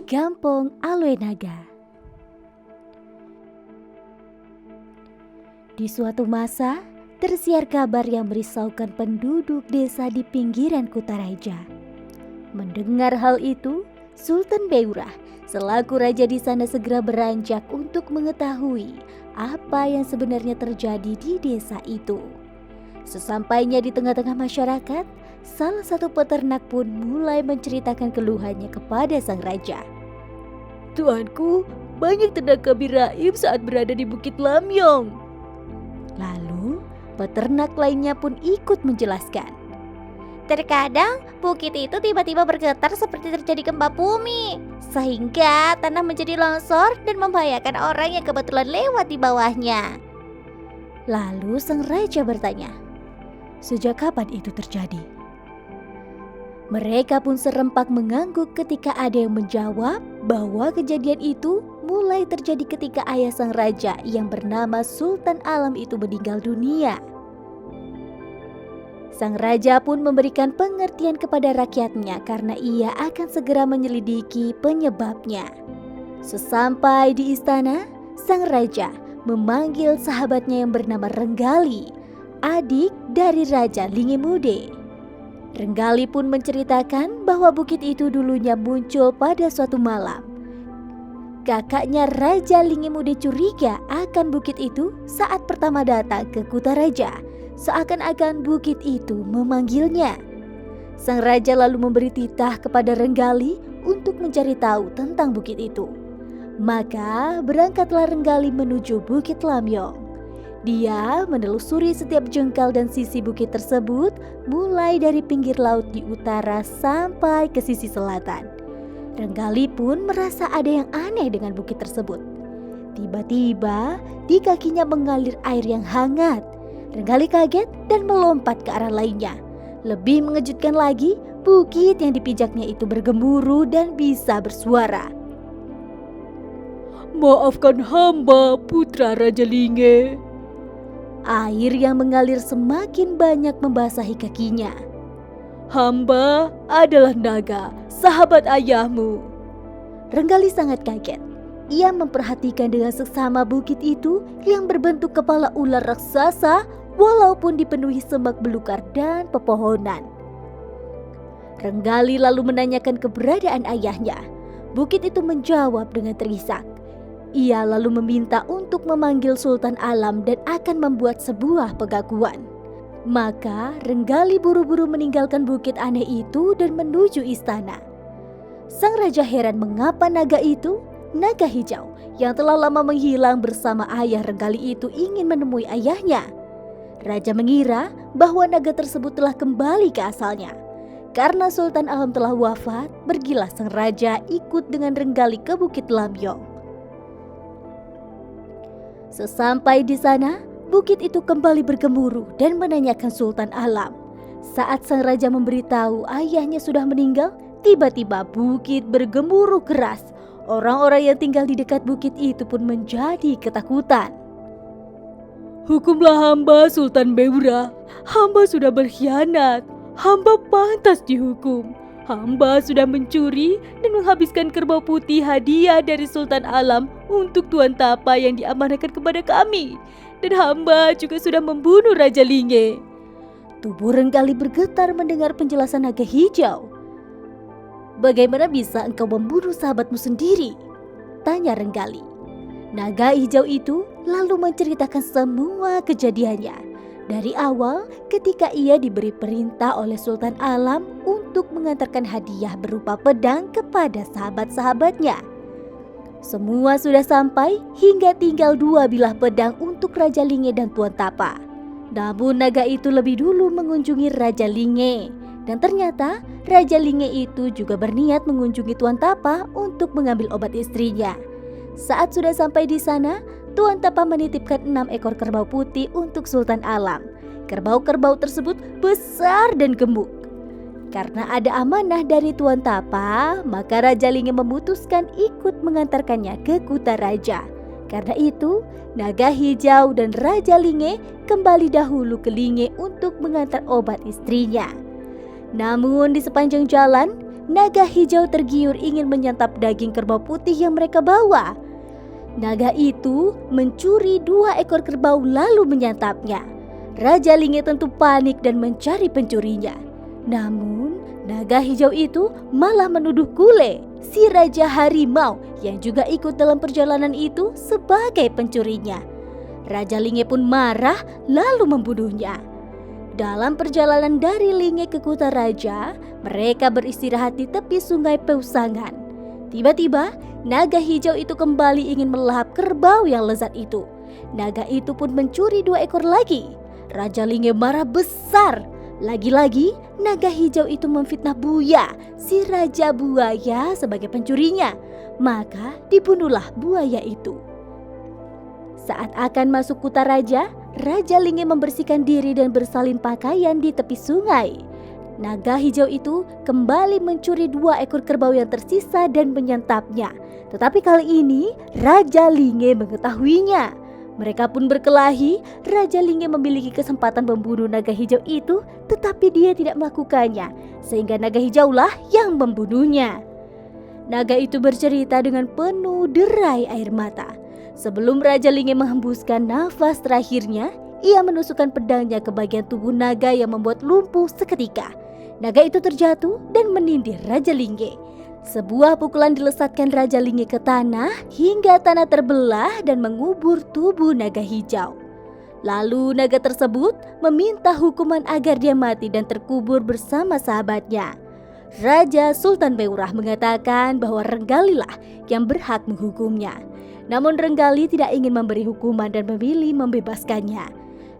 Gampong Aloe Naga. Di suatu masa, tersiar kabar yang merisaukan penduduk desa di pinggiran Kutaraja. Mendengar hal itu, Sultan Beurah selaku raja di sana segera beranjak untuk mengetahui apa yang sebenarnya terjadi di desa itu. Sesampainya di tengah-tengah masyarakat, salah satu peternak pun mulai menceritakan keluhannya kepada sang raja. "Tuanku, banyak ternak kambing raib saat berada di Bukit Lamyong." Lalu, peternak lainnya pun ikut menjelaskan. Terkadang bukit itu tiba-tiba bergetar seperti terjadi gempa bumi, sehingga tanah menjadi longsor dan membahayakan orang yang kebetulan lewat di bawahnya. Lalu sang raja bertanya, "Sejak kapan itu terjadi?" Mereka pun serempak mengangguk ketika ada yang menjawab bahwa kejadian itu mulai terjadi ketika ayah sang raja yang bernama Sultan Alam itu meninggal dunia. Sang raja pun memberikan pengertian kepada rakyatnya karena ia akan segera menyelidiki penyebabnya. Sesampai di istana, sang raja memanggil sahabatnya yang bernama Renggali, adik dari Raja Lingemude. Renggali pun menceritakan bahwa bukit itu dulunya muncul pada suatu malam. Kakaknya Raja Lingemude curiga akan bukit itu saat pertama datang ke Kutaraja, seakan-akan bukit itu memanggilnya. Sang raja lalu memberi titah kepada Renggali untuk mencari tahu tentang bukit itu. Maka berangkatlah Renggali menuju Bukit Lamyong. Dia menelusuri setiap jengkal dan sisi bukit tersebut, mulai dari pinggir laut di utara sampai ke sisi selatan. Renggali pun merasa ada yang aneh dengan bukit tersebut. Tiba-tiba di kakinya mengalir air yang hangat. Renggali kaget dan melompat ke arah lainnya. Lebih mengejutkan lagi, bukit yang dipijaknya itu bergemuruh dan bisa bersuara. "Maafkan hamba, putra Raja Linge." Air yang mengalir semakin banyak membasahi kakinya. "Hamba adalah naga, sahabat ayahmu." Renggali sangat kaget. Ia memperhatikan dengan seksama bukit itu yang berbentuk kepala ular raksasa walaupun dipenuhi semak belukar dan pepohonan. Renggali lalu menanyakan keberadaan ayahnya. Bukit itu menjawab dengan terisak. Ia lalu meminta untuk memanggil Sultan Alam dan akan membuat sebuah pengakuan. Maka Renggali buru-buru meninggalkan bukit aneh itu dan menuju istana. Sang raja heran mengapa naga itu, naga hijau yang telah lama menghilang bersama ayah Renggali itu, ingin menemui ayahnya. Raja mengira bahwa naga tersebut telah kembali ke asalnya. Karena Sultan Alam telah wafat, pergilah sang raja ikut dengan Renggali ke Bukit Lamyong. Sesampai di sana, bukit itu kembali bergemuruh dan menanyakan Sultan Alam. Saat sang raja memberitahu ayahnya sudah meninggal, tiba-tiba bukit bergemuruh keras. Orang-orang yang tinggal di dekat bukit itu pun menjadi ketakutan. "Hukumlah hamba, Sultan Beurah. Hamba sudah berkhianat. Hamba pantas dihukum. Hamba sudah mencuri dan menghabiskan kerbau putih hadiah dari Sultan Alam untuk Tuan Tapa yang diamanahkan kepada kami. Dan hamba juga sudah membunuh Raja Linge." Tubuh Renggali bergetar mendengar penjelasan naga hijau. "Bagaimana bisa engkau membunuh sahabatmu sendiri?" tanya Renggali. Naga hijau itu lalu menceritakan semua kejadiannya. Dari awal ketika ia diberi perintah oleh Sultan Alam untuk mengantarkan hadiah berupa pedang kepada sahabat-sahabatnya. Semua sudah sampai hingga tinggal 2 bilah pedang untuk Raja Linge dan Tuan Tapa. Namun naga itu lebih dulu mengunjungi Raja Linge. Dan ternyata Raja Linge itu juga berniat mengunjungi Tuan Tapa untuk mengambil obat istrinya. Saat sudah sampai di sana, Tuan Tapa menitipkan 6 ekor kerbau putih untuk Sultan Alam. Kerbau-kerbau tersebut besar dan gemuk. Karena ada amanah dari Tuan Tapa, maka Raja Linge memutuskan ikut mengantarkannya ke Kutaraja. Karena itu, naga hijau dan Raja Linge kembali dahulu ke Linge untuk mengantar obat istrinya. Namun di sepanjang jalan, naga hijau tergiur ingin menyantap daging kerbau putih yang mereka bawa. Naga itu mencuri 2 ekor kerbau lalu menyantapnya. Raja Linge tentu panik dan mencari pencurinya. Namun, naga hijau itu malah menuduh Kule, si raja harimau yang juga ikut dalam perjalanan itu sebagai pencurinya. Raja Linge pun marah lalu membunuhnya. Dalam perjalanan dari Linge ke kota raja, mereka beristirahat di tepi sungai Peusangan. Tiba-tiba, naga hijau itu kembali ingin melahap kerbau yang lezat itu. Naga itu pun mencuri 2 ekor lagi. Raja Linge marah besar. Lagi-lagi, naga hijau itu memfitnah Buya, si raja buaya sebagai pencurinya. Maka dibunuhlah buaya itu. Saat akan masuk kota raja, Raja Linge membersihkan diri dan bersalin pakaian di tepi sungai. Naga hijau itu kembali mencuri 2 ekor kerbau yang tersisa dan menyantapnya. Tetapi kali ini Raja Linge mengetahuinya. Mereka pun berkelahi. Raja Linge memiliki kesempatan membunuh naga hijau itu, tetapi dia tidak melakukannya, sehingga naga hijaulah yang membunuhnya. Naga itu bercerita dengan penuh derai air mata. Sebelum Raja Linge menghembuskan nafas terakhirnya, ia menusukkan pedangnya ke bagian tubuh naga yang membuat lumpuh seketika. Naga itu terjatuh dan menindih Raja Linge. Sebuah pukulan dilesatkan Raja Linge ke tanah hingga tanah terbelah dan mengubur tubuh naga hijau. Lalu naga tersebut meminta hukuman agar dia mati dan terkubur bersama sahabatnya. Raja Sultan Beurah mengatakan bahwa Renggalilah yang berhak menghukumnya. Namun Renggali tidak ingin memberi hukuman dan memilih membebaskannya.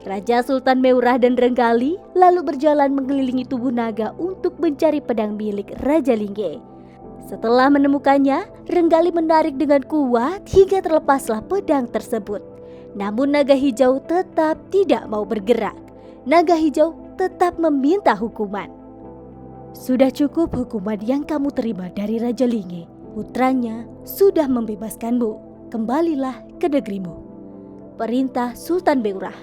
Raja Sultan Beurah dan Renggali lalu berjalan mengelilingi tubuh naga untuk mencari pedang milik Raja Linge. Setelah menemukannya, Renggali menarik dengan kuat hingga terlepaslah pedang tersebut. Namun naga hijau tetap tidak mau bergerak. Naga hijau tetap meminta hukuman. Sudah cukup hukuman yang kamu terima dari Raja Linge. Putranya sudah membebaskanmu. Kembalilah ke negerimu. Perintah Sultan Beurah.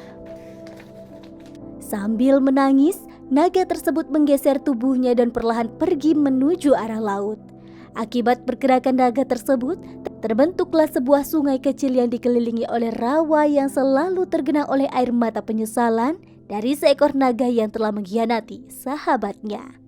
Sambil menangis, naga tersebut menggeser tubuhnya dan perlahan pergi menuju arah laut. Akibat pergerakan naga tersebut, terbentuklah sebuah sungai kecil yang dikelilingi oleh rawa yang selalu tergenang oleh air mata penyesalan dari seekor naga yang telah mengkhianati sahabatnya.